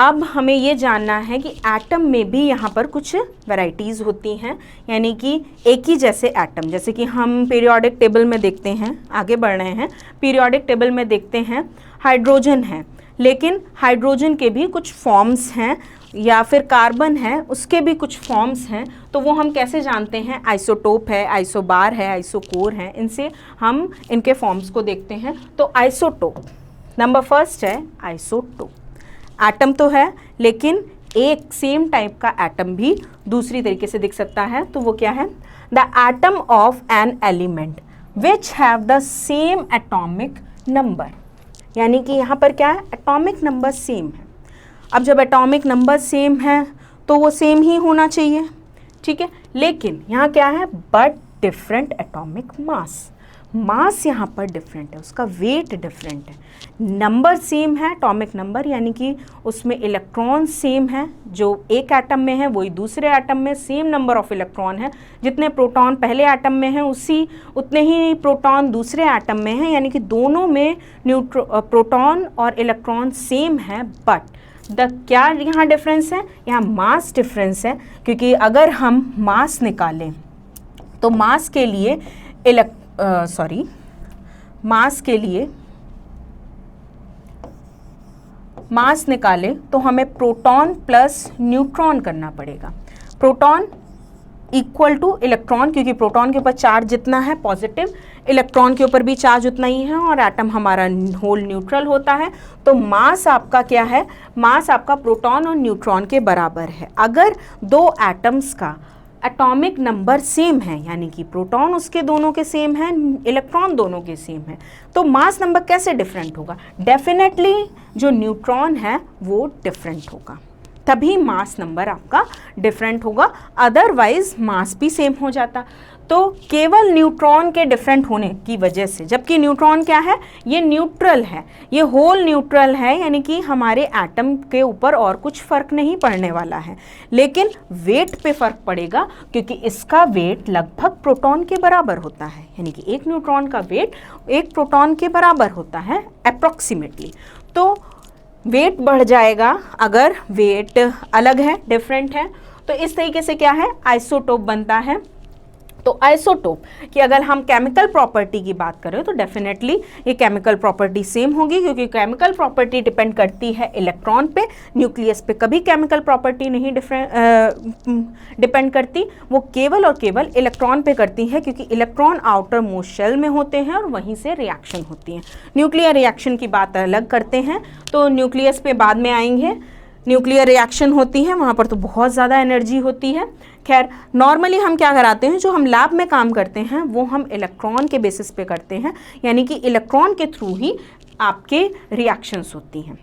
अब हमें ये जानना है कि एटम में भी यहाँ पर कुछ वैरायटीज़ होती हैं, यानी कि एक ही जैसे एटम, जैसे कि हम पीरियोडिक टेबल में देखते हैं, आगे बढ़ रहे हैं, पीरियोडिक टेबल में देखते हैं हाइड्रोजन है, लेकिन हाइड्रोजन के भी कुछ फॉर्म्स हैं, या फिर कार्बन है उसके भी कुछ फॉर्म्स हैं, तो वो हम कैसे जानते हैं, आइसोटोप है, आइसोबार है, आइसोकोर है, इनसे हम इनके फॉर्म्स को देखते हैं। तो आइसोटोप नंबर फर्स्ट है आइसोटोप। एटम तो है, लेकिन एक सेम टाइप का एटम भी दूसरी तरीके से दिख सकता है, तो वो क्या है, the atom of an element which have the same atomic number, यानी कि यहाँ पर क्या है, एटॉमिक नंबर सेम है। अब जब एटॉमिक नंबर सेम है तो वो सेम ही होना चाहिए, ठीक है, लेकिन यहाँ क्या है, बट डिफरेंट एटॉमिक मास, मास यहाँ पर डिफरेंट है, उसका वेट डिफरेंट है, नंबर सेम है एटॉमिक नंबर, यानी कि उसमें इलेक्ट्रॉन सेम है, जो एक एटम में है वही दूसरे एटम में सेम नंबर ऑफ इलेक्ट्रॉन है, जितने प्रोटॉन पहले एटम में है उतने ही प्रोटॉन दूसरे एटम में है, यानी कि दोनों में प्रोटॉन और इलेक्ट्रॉन सेम है, बट क्या यहाँ डिफरेंस है, यहाँ मास डिफरेंस है, क्योंकि अगर हम मास निकालें तो मास के लिए मास निकालें तो हमें प्रोटॉन प्लस न्यूट्रॉन करना पड़ेगा, प्रोटॉन इक्वल टू इलेक्ट्रॉन, क्योंकि प्रोटॉन के ऊपर चार्ज जितना है पॉजिटिव, इलेक्ट्रॉन के ऊपर भी चार्ज उतना ही है, और एटम हमारा होल न्यूट्रल होता है, तो मास आपका क्या है, मास आपका प्रोटॉन और न्यूट्रॉन के बराबर है। अगर दो एटम्स का एटॉमिक नंबर सेम है, यानी कि प्रोटॉन उसके दोनों के सेम है, इलेक्ट्रॉन दोनों के सेम है, तो मास नंबर कैसे डिफरेंट होगा, डेफिनेटली जो न्यूट्रॉन है वो डिफरेंट होगा, तभी मास नंबर आपका डिफरेंट होगा, अदरवाइज मास भी सेम हो जाता। तो केवल न्यूट्रॉन के डिफरेंट होने की वजह से, जबकि न्यूट्रॉन क्या है, ये न्यूट्रल है, ये होल न्यूट्रल है, यानी कि हमारे एटम के ऊपर और कुछ फ़र्क नहीं पड़ने वाला है, लेकिन वेट पे फ़र्क पड़ेगा, क्योंकि इसका वेट लगभग प्रोटॉन के बराबर होता है, यानी कि एक न्यूट्रॉन का वेट एक प्रोटॉन के बराबर होता है अप्रॉक्सीमेटली। तो वेट बढ़ जाएगा अगर वेट अलग है, डिफरेंट है, तो इस तरीके से क्या है, आइसोटोप बनता है। तो आइसोटोप की अगर हम केमिकल प्रॉपर्टी की बात करें तो डेफिनेटली ये केमिकल प्रॉपर्टी सेम होगी, क्योंकि केमिकल प्रॉपर्टी डिपेंड करती है इलेक्ट्रॉन पे, न्यूक्लियस पे कभी केमिकल प्रॉपर्टी नहीं डिपेंड करती, वो केवल और केवल इलेक्ट्रॉन पे करती है, क्योंकि इलेक्ट्रॉन आउटर मोस्ट शेल में होते हैं और वहीं से रिएक्शन होती है। न्यूक्लियर रिएक्शन की बात अलग करते हैं, तो न्यूक्लियस पे बाद में आएंगे। न्यूक्लियर रिएक्शन होती है, वहाँ पर तो बहुत ज़्यादा एनर्जी होती है। खैर, नॉर्मली हम क्या कराते हैं, जो हम लैब में काम करते हैं वो हम इलेक्ट्रॉन के बेसिस पे करते हैं, यानी कि इलेक्ट्रॉन के थ्रू ही आपके रिएक्शंस होती हैं।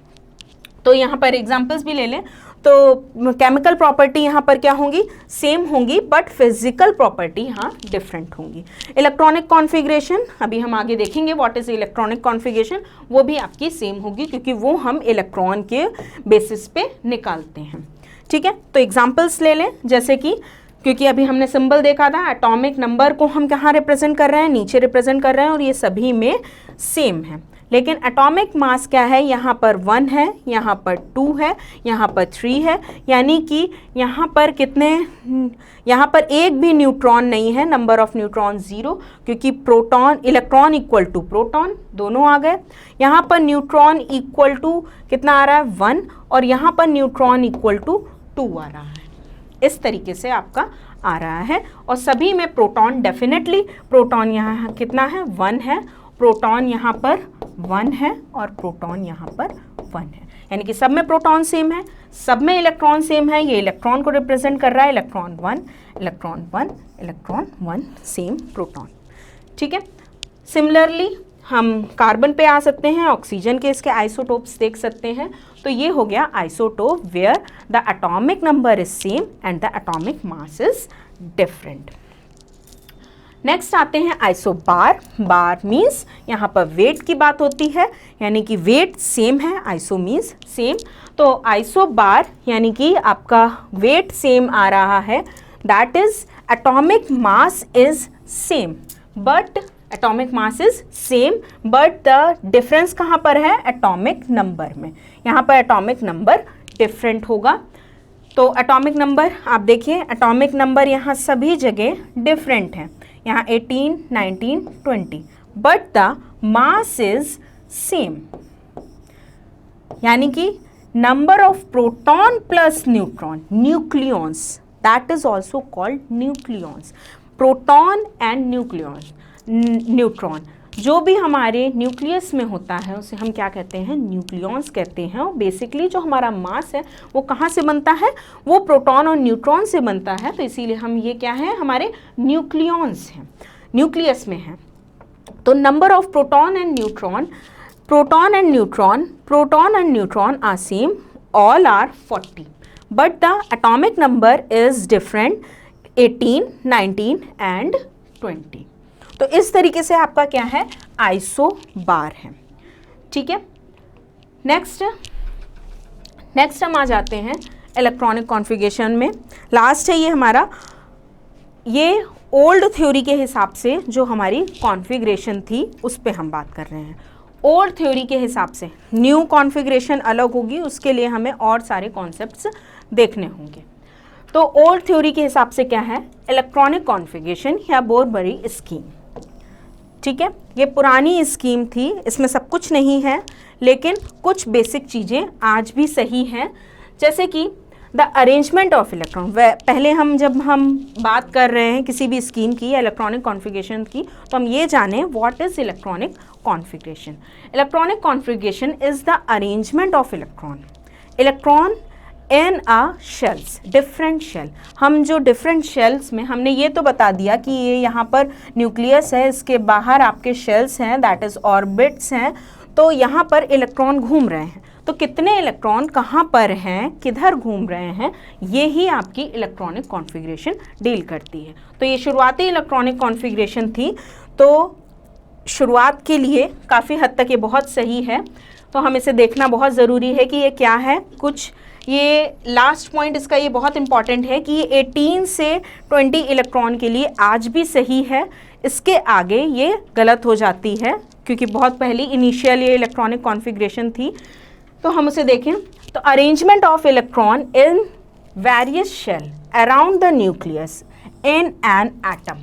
तो यहाँ पर एग्जांपल्स भी ले लें, तो केमिकल प्रॉपर्टी यहाँ पर क्या होंगी, सेम होंगी, बट फिजिकल प्रॉपर्टी यहाँ डिफरेंट होंगी। इलेक्ट्रॉनिक कॉन्फ़िगरेशन अभी हम आगे देखेंगे, व्हाट इज़ इलेक्ट्रॉनिक कॉन्फ़िगरेशन, वो भी आपकी सेम होगी, क्योंकि वो हम इलेक्ट्रॉन के बेसिस पे निकालते हैं। ठीक है, तो एग्जांपल्स ले लें, जैसे कि क्योंकि अभी हमने सिंबल देखा था, एटॉमिक नंबर को हम कहाँ रिप्रेजेंट कर रहे हैं, नीचे रिप्रेजेंट कर रहे हैं, और ये सभी में सेम है, लेकिन एटॉमिक मास क्या है, यहाँ पर 1 है, यहाँ पर 2 है, यहाँ पर 3 है, यानी कि यहाँ पर कितने, यहाँ पर एक भी न्यूट्रॉन नहीं है, नंबर ऑफ न्यूट्रॉन 0, क्योंकि proton electron equal to proton दोनों आ गए। यहाँ पर न्यूट्रॉन इक्वल टू कितना आ रहा है, 1, और यहाँ पर न्यूट्रॉन इक्वल टू 2 आ रहा है, इस तरीके से आपका आ रहा है। और सभी में प्रोटॉन डेफिनेटली, प्रोटॉन यहाँ कितना है, 1 है, प्रोटॉन यहाँ पर 1 है, और प्रोटॉन यहाँ पर 1 है, यानी कि सब में प्रोटॉन सेम है, सब में इलेक्ट्रॉन सेम है। ये इलेक्ट्रॉन को रिप्रेजेंट कर रहा है, electron 1, electron 1, electron 1, same proton. ठीक है, सिमिलरली हम कार्बन पे आ सकते हैं, ऑक्सीजन के इसके आइसोटोप्स देख सकते हैं। तो ये हो गया isotope where the atomic number is same and the atomic mass is different. Next आते हैं आइसोबार। बार मीन्स यहाँ पर वेट की बात होती है, यानी कि वेट सेम है, आइसो मीन्स सेम। तो आइसोबार यानी कि आपका वेट सेम आ रहा है, that is atomic mass is same but atomic mass is same but the difference कहाँ पर है, एटॉमिक नंबर में। यहाँ पर एटॉमिक नंबर डिफरेंट होगा। तो एटॉमिक नंबर आप देखिए, एटॉमिक नंबर यहाँ सभी जगह डिफरेंट है, यहाँ 18, 19, 20 but the mass is same, यानी कि number of proton plus neutron, nucleons, that is also called nucleons. Proton and neutron जो भी हमारे न्यूक्लियस में होता है उसे हम क्या कहते हैं, न्यूक्लियॉन्स कहते हैं। और बेसिकली जो हमारा मास है वो कहाँ से बनता है, वो प्रोटॉन और न्यूट्रॉन से बनता है। तो इसीलिए हम ये क्या है, हमारे न्यूक्लियॉन्स हैं, न्यूक्लियस में हैं। तो number of proton and neutron, proton and neutron are same, all are 40 but the atomic number is different, 18, 19 and 20। तो इस तरीके से आपका क्या है, आइसोबार है। ठीक है, नेक्स्ट हम आ जाते हैं इलेक्ट्रॉनिक कॉन्फ़िगरेशन में। लास्ट है ये हमारा, ये ओल्ड थ्योरी के हिसाब से जो हमारी कॉन्फ़िगरेशन थी उस पे हम बात कर रहे हैं। ओल्ड थ्योरी के हिसाब से न्यू कॉन्फ़िगरेशन अलग होगी, उसके लिए हमें और सारे कॉन्सेप्ट्स देखने होंगे। तो ओल्ड थ्योरी के हिसाब से क्या है, इलेक्ट्रॉनिक कॉन्फ़िगरेशन या बोरबरी स्कीम। ठीक है, ये पुरानी स्कीम थी, इसमें सब कुछ नहीं है लेकिन कुछ बेसिक चीज़ें आज भी सही हैं, जैसे कि द अरेंजमेंट ऑफ इलेक्ट्रॉन। पहले जब हम बात कर रहे हैं किसी भी स्कीम की या इलेक्ट्रॉनिक कॉन्फ़िगरेशन की, तो हम ये जानें what is electronic configuration. Electronic configuration is the arrangement of electron in a shells, different shell. हम जो डिफरेंट शेल्स में, हमने ये तो बता दिया कि ये यहाँ पर न्यूक्लियस है, इसके बाहर आपके शेल्स हैं, दैट इज़ ऑर्बिट्स हैं। तो यहाँ पर इलेक्ट्रॉन घूम रहे हैं, तो कितने इलेक्ट्रॉन कहाँ पर हैं, किधर घूम रहे हैं, ये ही आपकी इलेक्ट्रॉनिक कॉन्फ़िगरेशन डील करती है। तो ये शुरुआती इलेक्ट्रॉनिक कॉन्फ़िगरेशन थी, तो शुरुआत के लिए काफ़ी हद तक ये बहुत सही है। तो हम इसे देखना बहुत ज़रूरी है कि ये क्या है। कुछ ये लास्ट पॉइंट इसका ये बहुत इंपॉर्टेंट है कि ये 18 से 20 इलेक्ट्रॉन के लिए आज भी सही है, इसके आगे ये गलत हो जाती है क्योंकि बहुत पहली इनिशियल ये इलेक्ट्रॉनिक कॉन्फ़िगरेशन थी। तो हम उसे देखें, तो arrangement of electron in various shell around the nucleus in an atom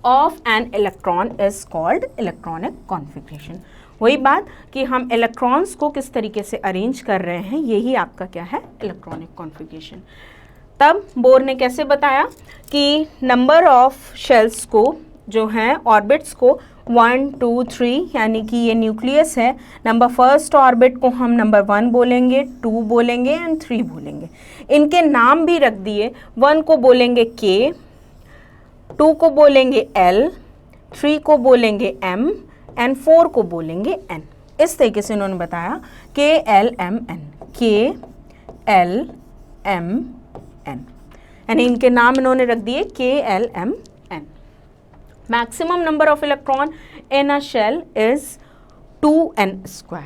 of an electron is called electronic configuration. वही बात कि हम इलेक्ट्रॉन्स को किस तरीके से अरेंज कर रहे हैं, यही आपका क्या है, इलेक्ट्रॉनिक कॉन्फ़िगरेशन। तब बोर ने कैसे बताया कि नंबर ऑफ शेल्स को जो हैं, ऑर्बिट्स को 1, 2, 3, यानी कि ये न्यूक्लियस है, नंबर फर्स्ट ऑर्बिट को हम नंबर 1 बोलेंगे, 2 बोलेंगे एंड 3 बोलेंगे। इनके नाम भी रख दिए, 1 को बोलेंगे K, 2 को बोलेंगे L, 3 को बोलेंगे M एंड 4 को बोलेंगे N। इस तरीके से इन्होंने बताया K, L, M, N, K, L, M, N, यानी इनके नाम इन्होंने रख दिए K, L, M, N। Maximum number of electron in a shell is 2n²।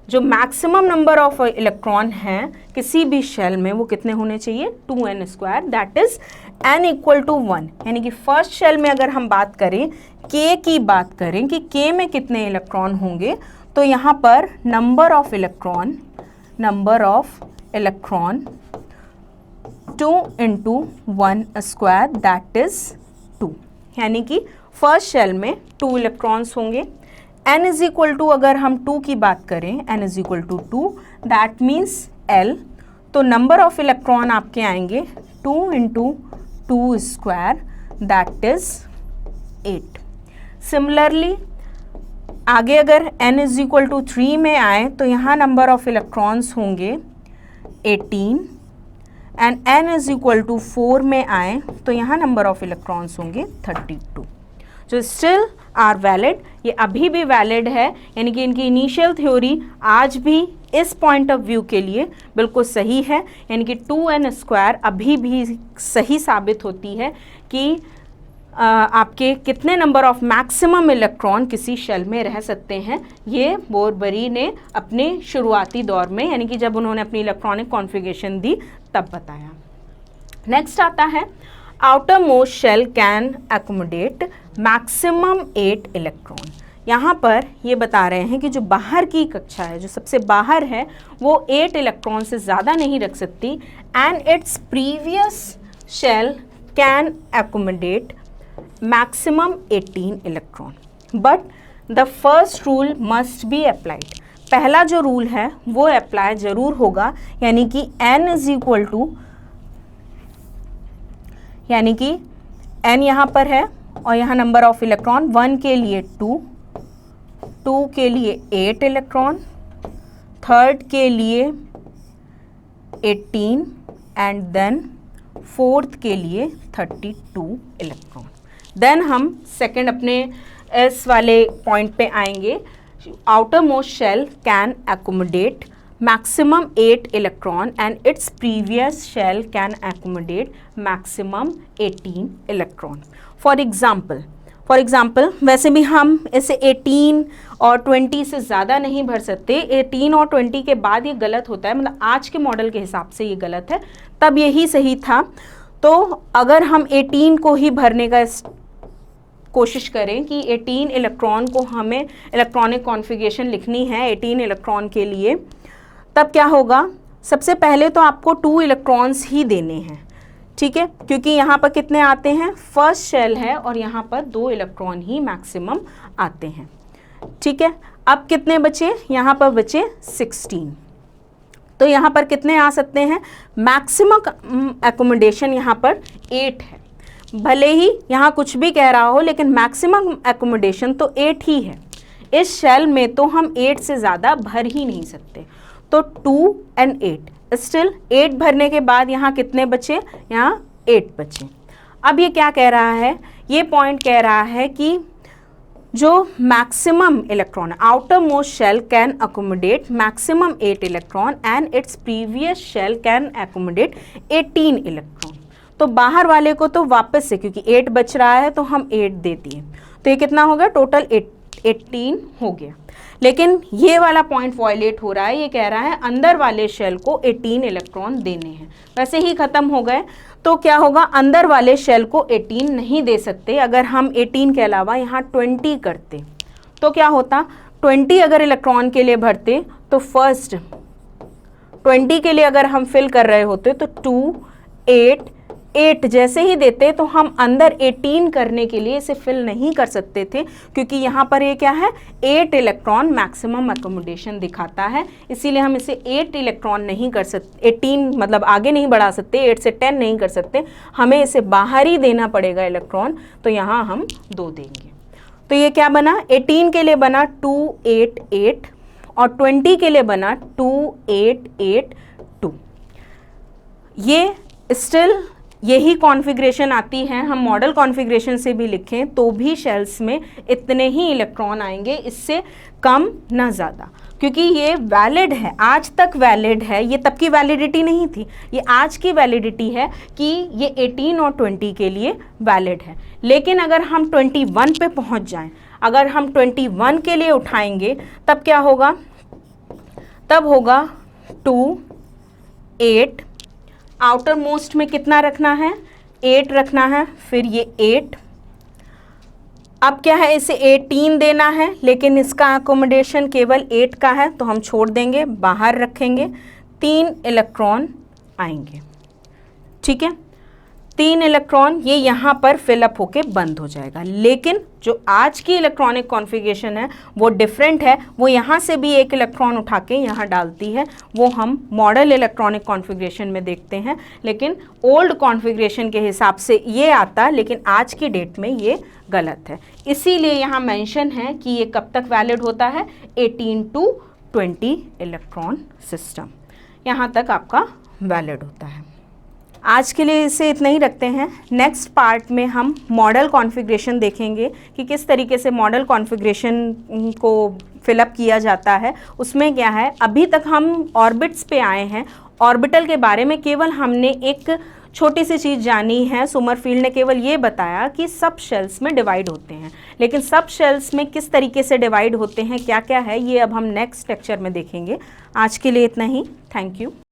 जो मैक्सिमम नंबर ऑफ इलेक्ट्रॉन हैं किसी भी शेल में वो कितने होने चाहिए, 2n², दैट इज n = 1। यानी कि फर्स्ट शेल में अगर हम बात करें, K की बात करें कि K में कितने इलेक्ट्रॉन होंगे, तो यहाँ पर number of electron 2 × 1², that is 2। यानी कि फर्स्ट शेल में 2 इलेक्ट्रॉन्स होंगे। n = अगर हम 2 की बात करें, n = 2, दैट मीन्स L। तो नंबर ऑफ इलेक्ट्रॉन आपके आएंगे 2 × 2², दैट इज 8। सिमिलरली आगे अगर n इज इक्वल टू 3 में आए तो यहाँ नंबर ऑफ इलेक्ट्रॉन्स होंगे 18 and n is equal to 4 में आए तो यहाँ नंबर ऑफ इलेक्ट्रॉन्स होंगे 32, जो स्टिल आर वैलिड। ये अभी भी वैलिड है, यानी कि इनकी इनिशियल थ्योरी आज भी इस पॉइंट ऑफ व्यू के लिए बिल्कुल सही है, यानी कि 2n² अभी भी सही साबित होती है कि आपके कितने नंबर ऑफ मैक्सिमम इलेक्ट्रॉन किसी शेल में रह सकते हैं। ये बोरबरी ने अपने शुरुआती दौर में, यानी कि जब उन्होंने अपनी इलेक्ट्रॉनिक कॉन्फ़िगरेशन दी तब बताया। नेक्स्ट आता है outermost shell can accommodate maximum 8 electron. यहाँ पर ये बता रहे हैं कि जो बाहर की कक्षा है, जो सबसे बाहर है, वो 8 इलेक्ट्रॉन से ज़्यादा नहीं रख सकती and its previous shell can accommodate maximum 18 electron, but the first rule must be applied. पहला जो रूल है वो अप्लाई ज़रूर होगा, यानी कि n इज इक्वल टू, यानी कि n यहाँ पर है और यहाँ नंबर ऑफ इलेक्ट्रॉन 1 के लिए 2, 2 के लिए 8 इलेक्ट्रॉन, थर्ड के लिए 18 एंड देन फोर्थ के लिए 32 इलेक्ट्रॉन। देन हम सेकंड अपने इस वाले पॉइंट पे आएंगे। Outermost shell can accommodate maximum 8 electron and its previous shell can accommodate maximum 18 electron. For example वैसे भी हम इसे 18 और 20 से ज़्यादा नहीं भर सकते। 18 और 20 के बाद ये गलत होता है, मतलब आज के मॉडल के हिसाब से ये गलत है, तब यही सही था। तो अगर हम 18 को ही भरने का कोशिश करें कि 18 इलेक्ट्रॉन को हमें इलेक्ट्रॉनिक कॉन्फ़िगरेशन लिखनी है 18 इलेक्ट्रॉन के लिए, तब क्या होगा, सबसे पहले तो आपको 2 इलेक्ट्रॉन्स ही देने हैं, ठीक है, क्योंकि यहाँ पर कितने आते हैं, फर्स्ट शेल है और यहाँ पर 2 इलेक्ट्रॉन ही मैक्सिमम आते हैं, ठीक है। अब कितने बचे, यहाँ पर बचे 16, तो यहाँ पर कितने आ सकते हैं, मैक्सिमम एकोमोडेशन यहाँ पर 8 है। भले ही यहाँ कुछ भी कह रहा हो लेकिन मैक्सिमम एकोमोडेशन तो 8 ही है। इस शेल में तो हम 8 से ज़्यादा भर ही नहीं सकते, तो 2 and 8 स्टिल 8 भरने के बाद यहाँ कितने बचे, यहाँ 8 बचे। अब ये क्या कह रहा है, ये पॉइंट कह रहा है कि जो maximum electron, outermost shell can accommodate maximum 8 electron and its previous shell can accommodate 18 electron. तो बाहर वाले को तो वापस से, क्योंकि 8 बच रहा है तो हम 8 दे दिए, तो ये कितना हो गया, टोटल 18 हो गया। लेकिन ये वाला पॉइंट वायलेट हो रहा है, ये कह रहा है अंदर वाले शेल को 18 इलेक्ट्रॉन देने हैं। वैसे ही ख़त्म हो गए, तो क्या होगा, अंदर वाले शेल को 18 नहीं दे सकते। अगर हम 18 के अलावा यहाँ 20 करते तो क्या होता, 20 अगर इलेक्ट्रॉन के लिए भरते तो फर्स्ट 20 के लिए अगर हम फिल कर रहे होते तो 2, 8 जैसे ही देते तो हम अंदर 18 करने के लिए इसे फिल नहीं कर सकते थे, क्योंकि यहाँ पर ये क्या है, 8 इलेक्ट्रॉन मैक्सिमम एकोमोडेशन दिखाता है, इसीलिए हम इसे 8 इलेक्ट्रॉन नहीं कर सकते, 18 मतलब आगे नहीं बढ़ा सकते, 8 से 10 नहीं कर सकते, हमें इसे बाहर ही देना पड़ेगा इलेक्ट्रॉन, तो यहाँ हम 2 देंगे। तो ये क्या बना, 18 के लिए बना 2, 8, 8 और 20 के लिए बना 2, 8, 8, 2। ये स्टिल यही कॉन्फ़िगरेशन आती है, हम मॉडल कॉन्फ़िगरेशन से भी लिखें तो भी शेल्स में इतने ही इलेक्ट्रॉन आएंगे, इससे कम ना ज़्यादा, क्योंकि ये वैलिड है, आज तक वैलिड है। ये तब की वैलिडिटी नहीं थी, ये आज की वैलिडिटी है कि ये 18 और 20 के लिए वैलिड है। लेकिन अगर हम 21 पे पहुंच जाएं, अगर हम 21 के लिए उठाएंगे तब क्या होगा, तब होगा 2, 8, आउटर मोस्ट में कितना रखना है, 8 रखना है, फिर ये 8, अब क्या है, इसे 18 देना है, लेकिन इसका अकोमोडेशन केवल 8 का है तो हम छोड़ देंगे, बाहर रखेंगे, 3 इलेक्ट्रॉन आएंगे, ठीक है। 3 इलेक्ट्रॉन ये यहाँ पर फिलअप होके बंद हो जाएगा। लेकिन जो आज की इलेक्ट्रॉनिक कॉन्फ़िगरेशन है वो डिफरेंट है, वो यहाँ से भी एक इलेक्ट्रॉन उठा के यहाँ डालती है, वो हम मॉडल इलेक्ट्रॉनिक कॉन्फ़िगरेशन में देखते हैं। लेकिन ओल्ड कॉन्फ़िगरेशन के हिसाब से ये आता, लेकिन आज की डेट में ये गलत है। इसीलिए यहाँ मेंशन है कि ये कब तक वैलिड होता है, 18 to 20 इलेक्ट्रॉन सिस्टम, यहाँ तक आपका वैलिड होता है। आज के लिए इसे इतना ही रखते हैं। नेक्स्ट पार्ट में हम मॉडल कॉन्फ़िगरेशन देखेंगे कि किस तरीके से मॉडल कॉन्फ़िगरेशन को फिलअप किया जाता है। उसमें क्या है, अभी तक हम ऑर्बिट्स पे आए हैं। ऑर्बिटल के बारे में केवल हमने एक छोटी सी चीज़ जानी है। सोमरफील्ड ने केवल ये बताया कि सब शेल्स में डिवाइड होते हैं, लेकिन सब शेल्स में किस तरीके से डिवाइड होते हैं, क्या क्या है, ये अब हम नेक्स्ट लेक्चर में देखेंगे। आज के लिए इतना ही। Thank you.